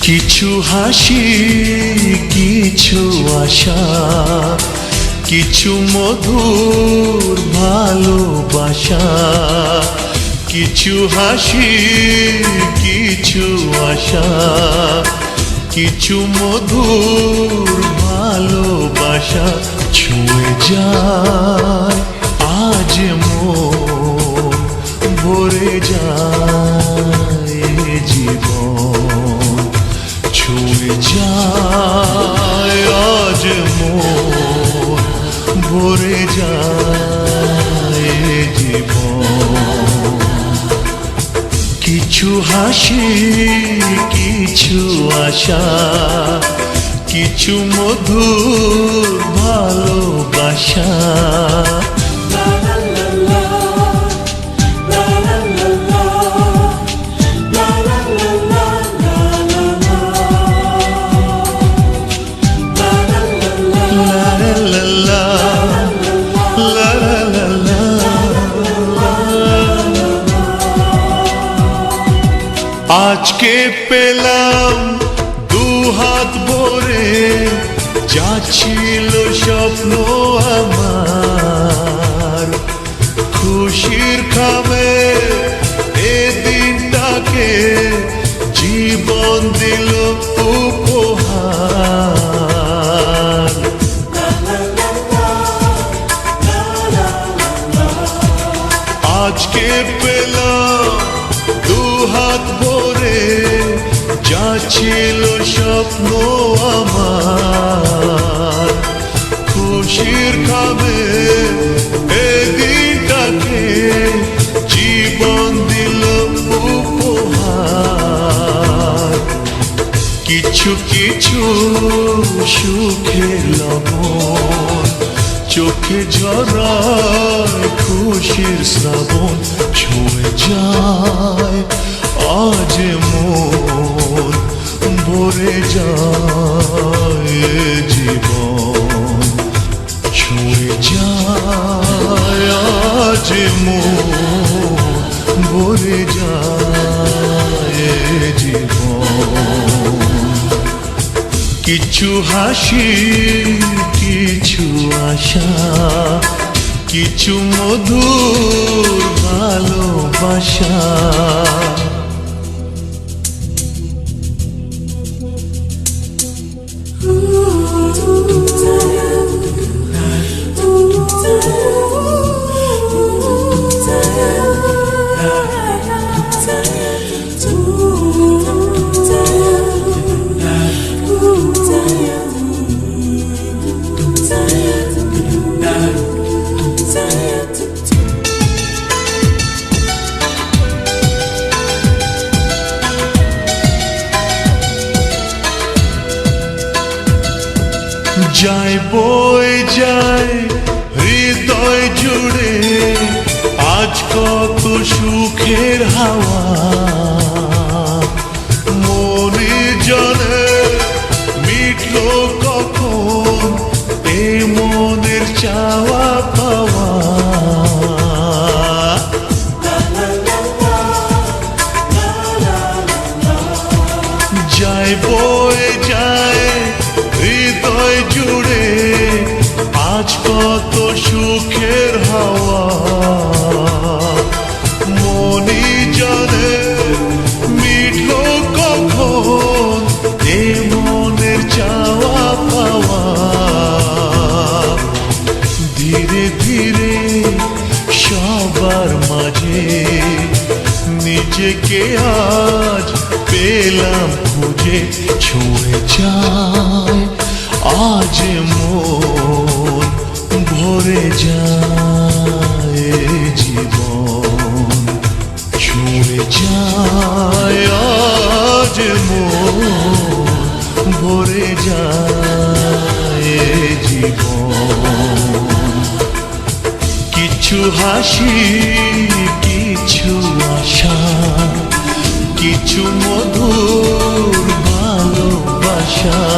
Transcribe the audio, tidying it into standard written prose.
কিছু হাসি, কিছু আশা, কিছু মধুর ভালোবাসা। কিছু হাসি, কিছু আশা, কিছু মধুর ভালোবাসা। ছুঁয়ে যায় আজ মন, ভরে যায় জীবন। ছুঁয়ে যায় আজ মন, ভরে যায় জীবন। কিছু হাসি, কিছু আশা, কিছু মধুর ভালোবাসা। আজকে পেলাম দুহাত ভরে, যা ছিল স্বপ্ন আমার। খুশির খামে এ দিনটাকে জীবন দিল উপহার। আজকে পেলাম দুহাত ভরে, যা ছিল স্বপ্ন আমার। খুশির খাবে এ দিনটাকে জীবন দিল উপহার। কিছু কিছু সুখের লবণ, চোখে ঝরায় খুশির শ্রাবণ। ছুঁয়ে যায় আজ মন, ভরে যায় জীবন। ছুঁয়ে যায় আজ মন, ভরে যায় জীবন। কিছু হাসি, কিছু আশা, কিছু মধুর ভালোবাসা। যায় বই যায় হৃদয় জুড়ে, আজ কত সুখের হাওয়া। মনে জানে মিটলো কখন এ মনের চাওয়া পাওয়া। যায় বই যায় হৃদয় জুড়ে, আজ কত সুখের হাওয়া। মনি জানে মিটলো কখন এ মনের চাওয়া পাওয়া। ধীরে ধীরে সবার মাঝে নিজেকে আজ পেলাম খুঁজে। ছুঁয়ে যায় আজ মন, ভরে যায় জীবন। ছুঁয়ে যায় আজ মন, ভরে যায় জীবন। কিছু হাসি, কিছু আশা, কিছু মধুর ভালোবাসা।